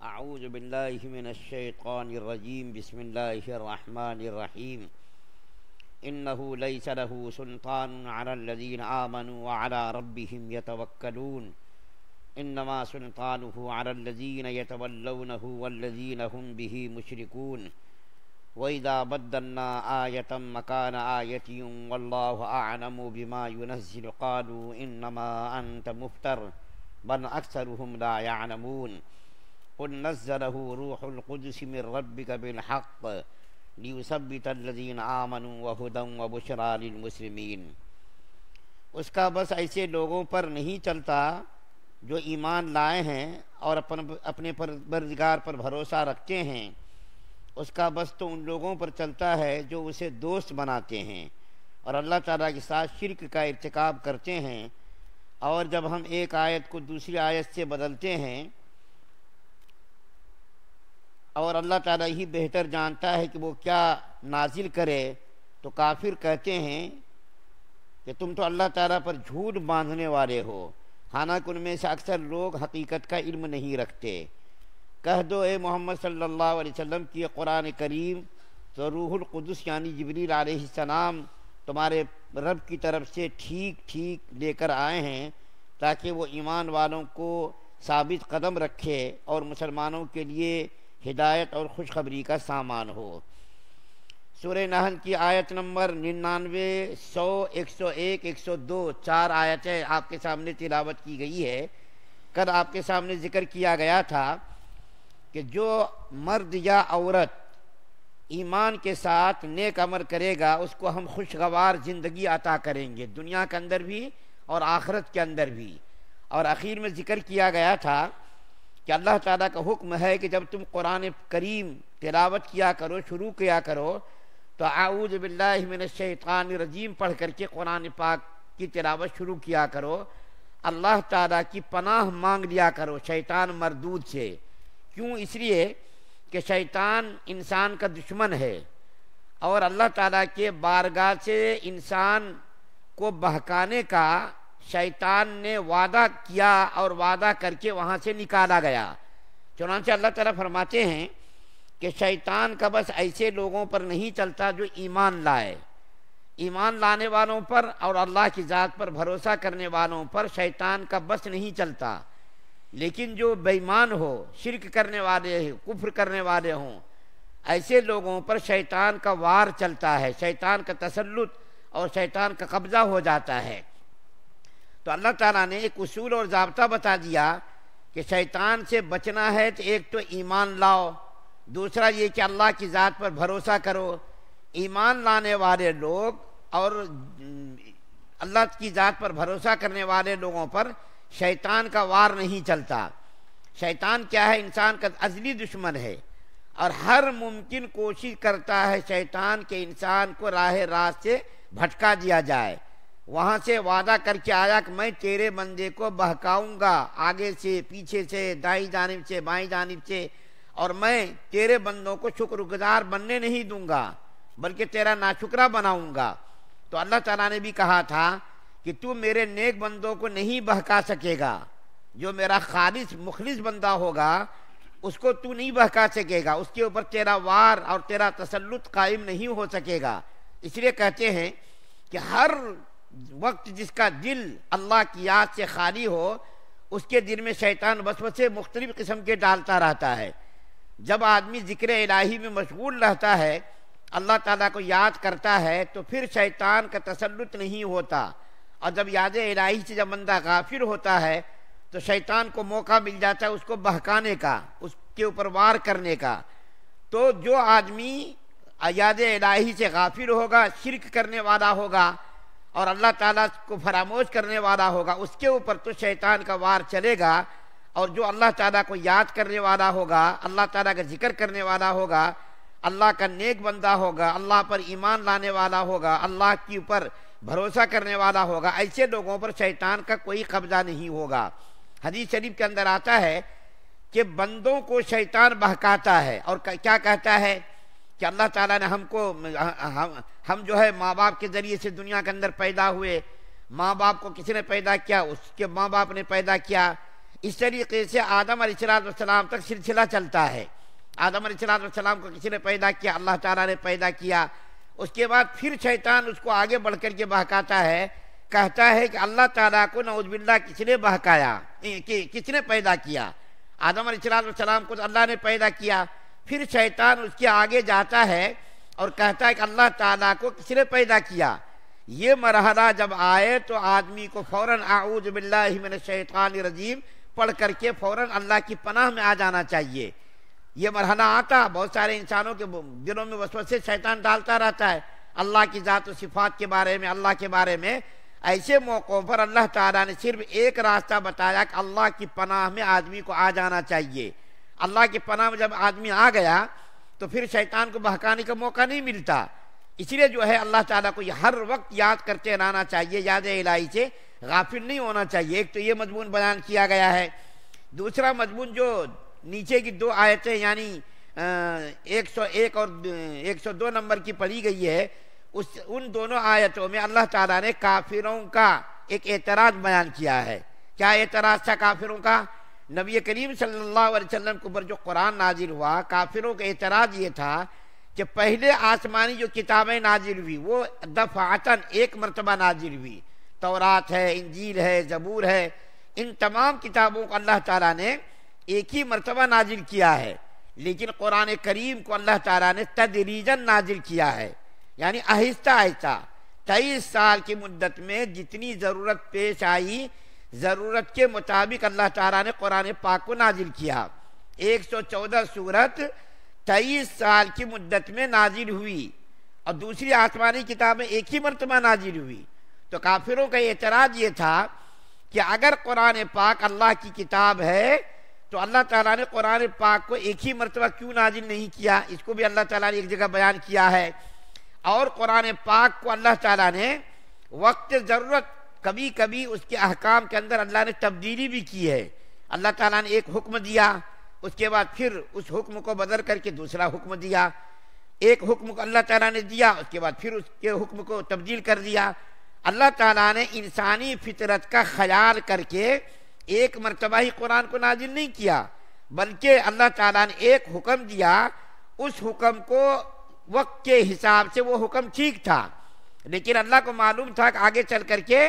اعوذ باللہ من الشیطان الرجیم بسم اللہ الرحمن الرحیم انہ لیس لہ سلطان علی الذین آمنوا وعلی ربہم یتوکلون انما سلطانہ علی الذین یتولونہ والذین هم بہ مشرکون وَإِذَا بَدَّلْنَا آيَةً مَكَانَ آيَةٍ وَاللَّهُ أَعْلَمُ بِمَا يُنَزِّلُ قَالُوا إِنَّمَا أَنْتَ مُفْتَرٍ بَلْ أَكْثَرُهُمْ لَا يَعْلَمُونَ قُلْ نَزَّلَهُ رُوحُ الْقُدُسِ مِنْ رَبِّكَ بِالْحَقِّ لِيُثَبِّتَ الَّذِينَ آمَنُوا وَهُدًى وَبُشْرَى لِلْمُسْلِمِينَ۔ اس کا بس ایسے لوگوں پر نہیں چلتا جو ایمان لائے ہیں اور اپنے پروردگار پر بھروسہ رکھتے ہیں، اس کا بس تو ان لوگوں پر چلتا ہے جو اسے دوست بناتے ہیں اور اللہ تعالیٰ کے ساتھ شرک کا ارتکاب کرتے ہیں، اور جب ہم ایک آیت کو دوسری آیت سے بدلتے ہیں اور اللہ تعالیٰ ہی بہتر جانتا ہے کہ وہ کیا نازل کرے، تو کافر کہتے ہیں کہ تم تو اللہ تعالیٰ پر جھوٹ باندھنے والے ہو، حالانکہ ان میں سے اکثر لوگ حقیقت کا علم نہیں رکھتے۔ کہہ دو اے محمد صلی اللہ علیہ وسلم کی قرآن کریم تو روح القدس یعنی جبریل علیہ السلام تمہارے رب کی طرف سے ٹھیک لے کر آئے ہیں تاکہ وہ ایمان والوں کو ثابت قدم رکھے اور مسلمانوں کے لیے ہدایت اور خوشخبری کا سامان ہو۔ سورہ نحل کی آیت نمبر 99، 100، 101، 102 چار آیتیں آپ کے سامنے تلاوت کی گئی ہے۔ کل آپ کے سامنے ذکر کیا گیا تھا کہ جو مرد یا عورت ایمان کے ساتھ نیک عمل کرے گا اس کو ہم خوشگوار زندگی عطا کریں گے، دنیا کے اندر بھی اور آخرت کے اندر بھی۔ اور اخیر میں ذکر کیا گیا تھا کہ اللہ تعالیٰ کا حکم ہے کہ جب تم قرآن کریم تلاوت کیا کرو، شروع کیا کرو، تو اعوذ باللہ من الشیطان الرجیم پڑھ کر کے قرآن پاک کی تلاوت شروع کیا کرو، اللہ تعالیٰ کی پناہ مانگ لیا کرو شیطان مردود سے۔ کیوں؟ اس لیے کہ شیطان انسان کا دشمن ہے اور اللہ تعالیٰ کے بارگاہ سے انسان کو بہکانے کا شیطان نے وعدہ کیا اور وعدہ کر کے وہاں سے نکالا گیا۔ چنانچہ اللہ تعالیٰ فرماتے ہیں کہ شیطان کا بس ایسے لوگوں پر نہیں چلتا جو ایمان لائے، ایمان لانے والوں پر اور اللہ کی ذات پر بھروسہ کرنے والوں پر شیطان کا بس نہیں چلتا، لیکن جو بے ایمان ہو، شرک کرنے والے ہوں، کفر کرنے والے ہوں، ایسے لوگوں پر شیطان کا وار چلتا ہے، شیطان کا تسلط اور شیطان کا قبضہ ہو جاتا ہے۔ تو اللہ تعالیٰ نے ایک اصول اور ضابطہ بتا دیا کہ شیطان سے بچنا ہے تو ایک تو ایمان لاؤ، دوسرا یہ کہ اللہ کی ذات پر بھروسہ کرو۔ ایمان لانے والے لوگ اور اللہ کی ذات پر بھروسہ کرنے والے لوگوں پر شیطان کا وار نہیں چلتا۔ شیطان کیا ہے؟ انسان کا ازلی دشمن ہے اور ہر ممکن کوشش کرتا ہے شیطان کے انسان کو راہ راست سے بھٹکا دیا جائے۔ وہاں سے وعدہ کر کے آیا کہ میں تیرے بندے کو بہکاؤں گا، آگے سے، پیچھے سے، دائیں جانب سے، بائیں جانب سے، اور میں تیرے بندوں کو شکر گزار بننے نہیں دوں گا بلکہ تیرا ناشکرہ بناؤں گا۔ تو اللہ تعالیٰ نے بھی کہا تھا کہ تو میرے نیک بندوں کو نہیں بہکا سکے گا، جو میرا خالص مخلص بندہ ہوگا اس کو تو نہیں بہکا سکے گا، اس کے اوپر تیرا وار اور تیرا تسلط قائم نہیں ہو سکے گا۔ اس لیے کہتے ہیں کہ ہر وقت جس کا دل اللہ کی یاد سے خالی ہو اس کے دل میں شیطان وسوسے مختلف قسم کے ڈالتا رہتا ہے۔ جب آدمی ذکر الہی میں مشغول رہتا ہے، اللہ تعالیٰ کو یاد کرتا ہے، تو پھر شیطان کا تسلط نہیں ہوتا، اور جب یاد الہی سے جب بندہ غافل ہوتا ہے تو شیطان کو موقع مل جاتا ہے اس کو بہکانے کا، اس کے اوپر وار کرنے کا۔ تو جو آدمی یاد الہی سے غافل ہوگا، شرک کرنے والا ہوگا اور اللہ تعالیٰ کو فراموش کرنے والا ہوگا، اس کے اوپر تو شیطان کا وار چلے گا، اور جو اللہ تعالیٰ کو یاد کرنے والا ہوگا، اللہ تعالیٰ کا ذکر کرنے والا ہوگا، اللہ کا نیک بندہ ہوگا، اللہ پر ایمان لانے والا ہوگا، اللہ کے اوپر بھروسہ کرنے والا ہوگا، ایسے لوگوں پر شیطان کا کوئی قبضہ نہیں ہوگا۔ حدیث شریف کے اندر آتا ہے کہ بندوں کو شیطان بہکاتا ہے اور کیا کہتا ہے کہ اللہ تعالیٰ نے ہم جو ہے ماں باپ کے ذریعے سے دنیا کے اندر پیدا ہوئے، ماں باپ کو کس نے پیدا کیا؟ اس کے ماں باپ نے پیدا کیا۔ اس طریقے سے آدم علیہ السلام تک سلسلہ چلتا ہے۔ آدم علیہ السلام کو کسی نے پیدا کیا؟ اللہ تعالیٰ نے پیدا کیا۔ اس کے بعد پھر شیطان اس کو آگے بڑھ کر کے بہکاتا ہے، کہتا ہے کہ اللہ تعالیٰ کو نعوذ باللہ کس نے بہکایا، کس نے پیدا کیا؟ آدم علیہ السلام کو اللہ نے پیدا کیا۔ پھر شیطان اس کے آگے جاتا ہے اور کہتا ہے کہ اللہ تعالیٰ کو کس نے پیدا کیا؟ یہ مرحلہ جب آئے تو آدمی کو فوراً اعوذ باللہ من الشیطان الرجیم پڑھ کر کے فوراً اللہ کی پناہ میں آ جانا چاہیے۔ یہ مرحلہ آتا، بہت سارے انسانوں کے دلوں میں وسوسے شیطان ڈالتا رہتا ہے اللہ کی ذات و صفات کے بارے میں، اللہ کے بارے میں۔ ایسے موقعوں پر اللہ تعالیٰ نے صرف ایک راستہ بتایا کہ اللہ کی پناہ میں آدمی کو آ جانا چاہیے۔ اللہ کی پناہ میں جب آدمی آ گیا تو پھر شیطان کو بہکانے کا موقع نہیں ملتا۔ اس لیے جو ہے اللہ تعالیٰ کو یہ ہر وقت یاد کرتے رہنا چاہیے، یاد الہی سے غافل نہیں ہونا چاہیے۔ ایک تو یہ مضمون بیان کیا گیا ہے۔ دوسرا مضمون جو نیچے کی دو آیتیں یعنی 101 اور 102 نمبر کی پڑھی گئی ہے، ان دونوں آیتوں میں اللہ تعالیٰ نے کافروں کا ایک اعتراض بیان کیا ہے۔ کیا اعتراض تھا کافروں کا؟ نبی کریم صلی اللہ علیہ وسلم کے اوپر جو قرآن نازل ہوا، کافروں کا اعتراض یہ تھا کہ پہلے آسمانی جو کتابیں نازل ہوئی وہ دفعتاً ایک مرتبہ نازل ہوئی، تورات ہے، انجیل ہے، زبور ہے، ان تمام کتابوں کو اللہ تعالیٰ نے ایک ہی مرتبہ نازل کیا ہے۔ لیکن قرآن کریم کو اللہ تعالیٰ نے تدریجاً نازل کیا ہے، یعنی آہستہ آہستہ 23 سال کی مدت میں جتنی ضرورت پیش آئی، ضرورت کے مطابق اللہ تعالیٰ نے قرآن پاک کو نازل کیا۔ 114 سورت 23 سال کی مدت میں نازل ہوئی، اور دوسری آسمانی کتابیں ایک ہی مرتبہ نازل ہوئی۔ تو کافروں کا اعتراض یہ تھا کہ اگر قرآن پاک اللہ کی کتاب ہے تو اللہ تعالیٰ نے قرآن پاک کو ایک ہی مرتبہ کیوں نازل نہیں کیا؟ اس کو بھی اللہ تعالیٰ نے ایک جگہ بیان کیا ہے۔ اور قرآن پاک کو اللہ تعالیٰ نے وقت ضرورت کبھی کبھی اس کے احکام کے اندر اللہ نے تبدیلی بھی کی ہے۔ اللہ تعالیٰ نے ایک حکم دیا، اس کے بعد پھر اس حکم کو بدل کر کے دوسرا حکم دیا۔ ایک حکم کو اللہ تعالیٰ نے دیا، اس کے بعد پھر اس کے حکم کو تبدیل کر دیا۔ اللہ تعالیٰ نے انسانی فطرت کا خیال کر کے ایک مرتبہ ہی قرآن کو نازل نہیں کیا، بلکہ اللہ تعالیٰ نے ایک حکم دیا، اس حکم کو وقت کے حساب سے وہ حکم ٹھیک تھا، لیکن اللہ کو معلوم تھا کہ آگے چل کر کے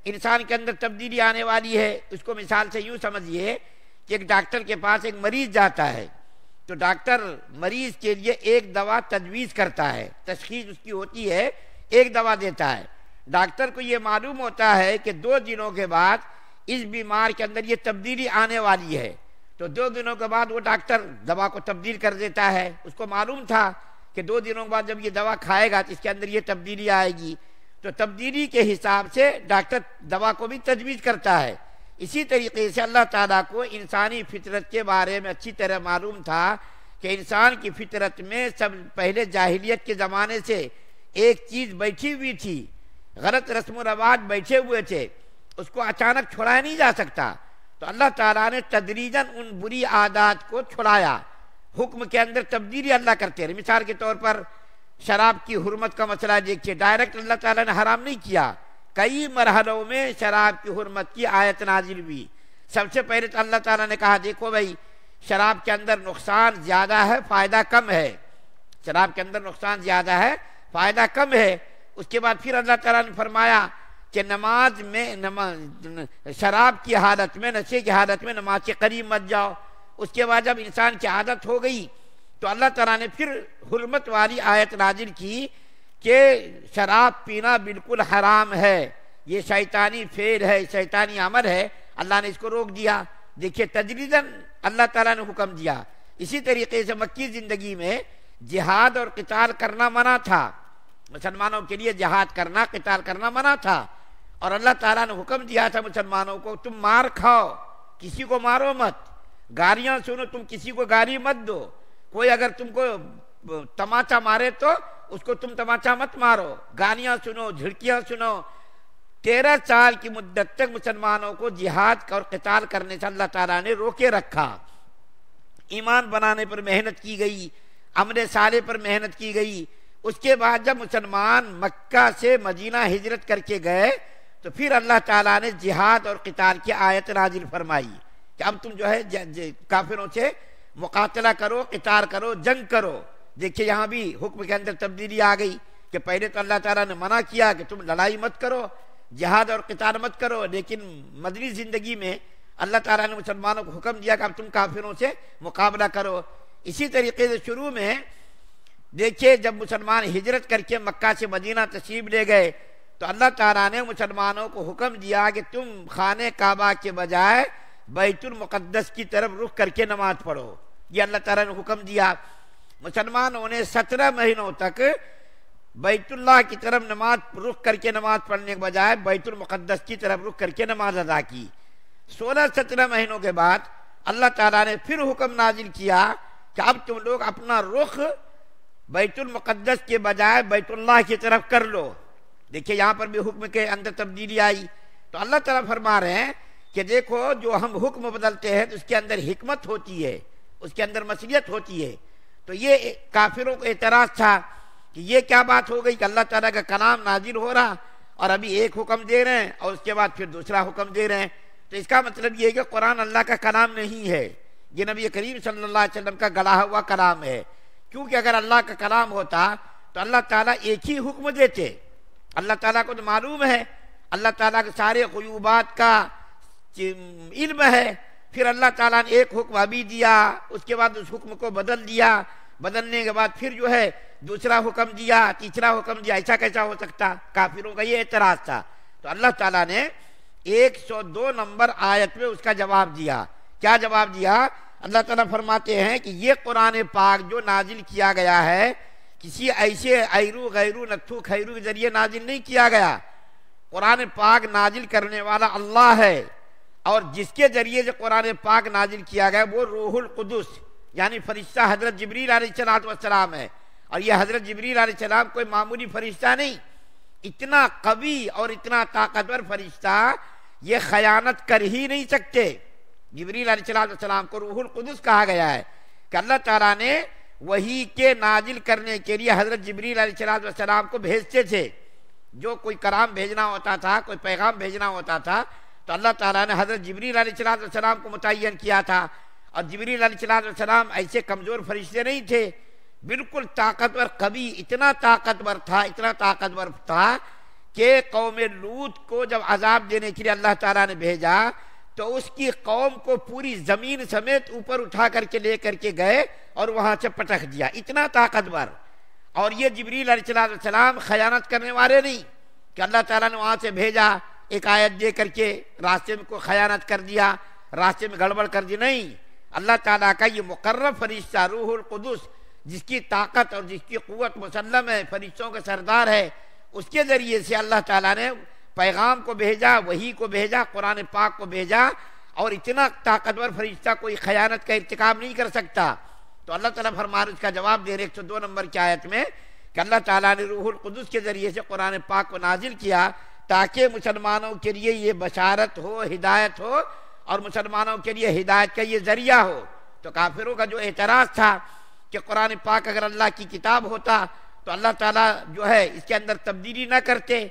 انسان کے اندر تبدیلی آنے والی ہے۔ اس کو مثال سے یوں سمجھیے کہ ایک ڈاکٹر کے پاس ایک مریض جاتا ہے تو ڈاکٹر مریض کے لیے ایک دوا تجویز کرتا ہے، تشخیص اس کی ہوتی ہے، ایک دوا دیتا ہے۔ ڈاکٹر کو یہ معلوم ہوتا ہے کہ 2 دنوں کے بعد اس بیمار کے اندر یہ تبدیلی آنے والی ہے، تو 2 دنوں کے بعد وہ ڈاکٹر دوا کو تبدیل کر دیتا ہے۔ اس کو معلوم تھا کہ 2 دنوں کے بعد جب یہ دوا کھائے گا تو اس کے اندر یہ تبدیلی آئے گی، تو تبدیلی کے حساب سے ڈاکٹر دوا کو بھی تجویز کرتا ہے۔ اسی طریقے سے اللہ تعالیٰ کو انسانی فطرت کے بارے میں اچھی طرح معلوم تھا کہ انسان کی فطرت میں سب پہلے جاہلیت کے زمانے سے ایک چیز بیٹھی ہوئی تھی، غلط رسم و رواج بیٹھے ہوئے تھے، اس کو اچانک چھڑایا نہیں جا سکتا۔ تو اللہ تعالیٰ نے تدریجاً ان بری عادات کو چھڑایا، حکم کے اندر تبدیلی اللہ کرتے رہے۔ مثال کے طور پر شراب کی حرمت کا مسئلہ دیکھیے، ڈائریکٹ اللہ تعالیٰ نے حرام نہیں کیا، کئی مرحلوں میں شراب کی حرمت کی آیت نازل ہوئی۔ سب سے پہلے تو اللہ تعالیٰ نے کہا دیکھو بھائی شراب کے اندر نقصان زیادہ ہے، فائدہ کم ہے، شراب کے اندر نقصان زیادہ ہے، فائدہ کم ہے۔ اس کے بعد پھر اللہ تعالیٰ نے فرمایا کہ نماز میں شراب کی حالت میں، نشے کی حالت میں نماز کے قریب مت جاؤ۔ اس کے بعد جب انسان کی عادت ہو گئی تو اللہ تعالیٰ نے پھر حرمت والی آیت نازل کی کہ شراب پینا بالکل حرام ہے، یہ شیطانی فعل ہے، شیطانی عمل ہے، اللہ نے اس کو روک دیا۔ دیکھیے تدریجاً اللہ تعالیٰ نے حکم دیا۔ اسی طریقے سے مکی زندگی میں جہاد اور قتال کرنا منع تھا، مسلمانوں کے لیے جہاد کرنا، قتال کرنا منع تھا، اور اللہ تعالیٰ نے حکم دیا تھا مسلمانوں کو تم مار کھاؤ، کسی کو مارو مت، گالیاں سنو، تم کسی کو گالی مت دو، کوئی اگر تم کو تماچا مارے تو اس کو تم تماچا مت مارو، گالیاں سنو، جھڑکیاں سنو۔ 13 سال کی مدت تک مسلمانوں کو جہاد اور قتال کرنے سے اللہ تعالیٰ نے روکے رکھا۔ ایمان بنانے پر محنت کی گئی، عمل صالح پر محنت کی گئی۔ اس کے بعد جب مسلمان مکہ سے مدینہ ہجرت کر کے گئے تو پھر اللہ تعالیٰ نے جہاد اور قتال کی آیت نازل فرمائی کہ اب تم جو ہے کافروں سے مقاتلہ کرو، قتال کرو، جنگ کرو۔ دیکھیے یہاں بھی حکم کے اندر تبدیلی آ گئی کہ پہلے تو اللہ تعالیٰ نے منع کیا کہ تم لڑائی مت کرو، جہاد اور قتال مت کرو، لیکن مدنی زندگی میں اللہ تعالیٰ نے مسلمانوں کو حکم دیا کہ اب تم کافروں سے مقابلہ کرو۔ اسی طریقے سے شروع میں دیکھیے جب مسلمان ہجرت کر کے مکہ سے مدینہ تشریف لے گئے تو اللہ تعالیٰ نے مسلمانوں کو حکم دیا کہ تم خانہ کعبہ کے بجائے بیت المقدس کی طرف رخ کر کے نماز پڑھو۔ یہ اللہ تعالیٰ نے حکم دیا۔ مسلمانوں نے 17 مہینوں تک بیت اللہ کی طرف نماز رخ کر کے نماز پڑھنے کے بجائے بیت المقدس کی طرف رخ کر کے نماز ادا کی۔ 16-17 مہینوں کے بعد اللہ تعالیٰ نے پھر حکم نازل کیا کہ اب تم لوگ اپنا رخ بیت المقدس کے بجائے بیت اللہ کی طرف کر لو۔ دیکھیے یہاں پر بھی حکم کے اندر تبدیلی آئی۔ تو اللہ تعالیٰ فرما رہے ہیں کہ دیکھو جو ہم حکم بدلتے ہیں تو اس کے اندر حکمت ہوتی ہے، اس کے اندر مصلحت ہوتی ہے۔ تو یہ کافروں کو اعتراض تھا کہ یہ کیا بات ہو گئی کہ اللہ تعالیٰ کا کلام نازل ہو رہا اور ابھی ایک حکم دے رہے ہیں اور اس کے بعد پھر دوسرا حکم دے رہے ہیں۔ تو اس کا مطلب یہ ہے کہ قرآن اللہ کا کلام نہیں ہے، یہ نبی کریم صلی اللہ علیہ وسلم کا گڑھا ہوا کلام ہے۔ کیونکہ اگر اللہ کا کلام ہوتا تو اللہ تعالیٰ ایک ہی حکم دیتے۔ اللہ تعالیٰ کو تو معلوم ہے، اللہ تعالیٰ کے سارے غیوبات کا علم ہے، پھر اللہ تعالیٰ نے ایک حکم ابھی دیا، اس کے بعد اس حکم کو بدل دیا، بدلنے کے بعد پھر جو ہے دوسرا حکم دیا، تیسرا حکم دیا، ایسا کیسا ہو سکتا؟ کافروں کا یہ اعتراض تھا۔ تو اللہ تعالیٰ نے 102 نمبر آیت میں اس کا جواب دیا۔ کیا جواب دیا؟ اللہ تعالیٰ فرماتے ہیں کہ یہ قرآن پاک جو نازل کیا گیا ہے کسی ایسے ایرو غیرو نتھو خیرو کے ذریعے نازل نہیں کیا گیا۔ قرآن پاک نازل کرنے والا اللہ ہے، اور جس کے ذریعے سے قرآن پاک نازل کیا گیا وہ روح القدس یعنی فرشتہ حضرت جبریل علیہ السلام ہے۔ اور یہ حضرت جبریل علیہ السلام کوئی معمولی فرشتہ نہیں، اتنا قوی اور اتنا طاقتور فرشتہ یہ خیانت کر ہی نہیں سکتے۔ جبریل علیہ السلام کو روح القدس کہا گیا ہے کہ اللہ تعالیٰ نے وحی کے نازل کرنے کے لیے حضرت جبریل علیہ السلام کو بھیجتے تھے۔ جو کوئی کلام بھیجنا ہوتا تھا، کوئی پیغام بھیجنا ہوتا تھا تو اللہ تعالیٰ نے حضرت جبریل علیہ السلام کو متعین کیا تھا۔ اور جبریل علیہ السلام ایسے کمزور فرشتے نہیں تھے، بالکل طاقتور قوی، اتنا طاقتور تھا کہ قوم لوط کو جب عذاب دینے کے لیے اللہ تعالیٰ نے بھیجا تو اس کی قوم کو پوری زمین سمیت اوپر اٹھا کر کے لے کر کے گئے اور وہاں سے پٹک دیا، اتنا طاقتور۔ اور یہ جبریل علیہ السلام خیانت کرنے والے نہیں کہ اللہ تعالیٰ نے وہاں سے بھیجا ایک آیت دے کر کے راستے میں کوئی خیانت کر دیا، راستے میں گڑبڑ کر دی، نہیں۔ اللہ تعالیٰ کا یہ مقرب فرشتہ روح القدس جس کی طاقت اور جس کی قوت مسلم ہے، فرشتوں کا سردار ہے، اس کے ذریعے سے اللہ تعالیٰ نے پیغام کو بھیجا، وحی کو بھیجا، قرآن پاک کو بھیجا۔ اور اتنا طاقتور فرشتہ کوئی خیانت کا ارتکاب نہیں کر سکتا۔ تو اللہ تعالیٰ فرما اس کا جواب دے رہے 102 نمبر کی آیت میں کہ اللہ تعالیٰ نے روح القدس کے ذریعے سے قرآن پاک کو نازل کیا تاکہ مسلمانوں کے لیے یہ بشارت ہو، ہدایت ہو، اور مسلمانوں کے لیے ہدایت کا یہ ذریعہ ہو۔ تو کافروں کا جو اعتراض تھا کہ قرآن پاک اگر اللہ کی کتاب ہوتا تو اللہ تعالیٰ جو ہے اس کے اندر تبدیلی نہ کرتے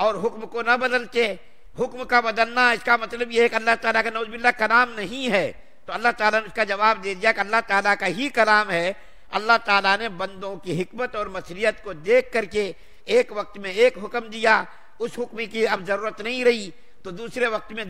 اور حکم کو نہ بدلتے۔ حکم کا بدلنا اس کا مطلب یہ ہے کہ اللہ تعالیٰ کا نعوذ باللہ کلام نہیں ہے۔ تو اللہ تعالیٰ نے اس کا جواب دے دیا کہ اللہ تعالیٰ کا ہی کلام ہے۔ اللہ تعالیٰ نے بندوں کی حکمت اور مصلحت کو دیکھ کر کے ایک وقت میں ایک حکم دیا، اس حکم کی اب ضرورت نہیں رہی تو دوسرے وقت میں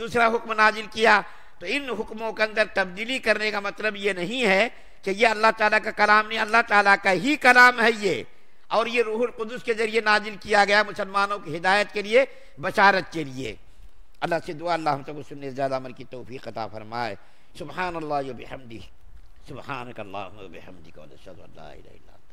دوسرا حکم نازل کیا۔ تو ان حکموں کے اندر تبدیلی کرنے کا مطلب یہ نہیں ہے کہ یہ اللہ تعالیٰ کا کلام نہیں، اللہ تعالیٰ کا ہی کلام ہے یہ، اور یہ روح القدس کے ذریعے نازل کیا گیا مسلمانوں کی ہدایت کے لیے، بشارت کے لیے۔ اللہ سے دعا اللہ ہم سب کو سننے زیادہ عمل کی توفیق عطا فرمائے۔ سبحان اللہ و بحمدہ، سبحانک اللہم و بحمدک، و اشہد ان لا الہ الا انت۔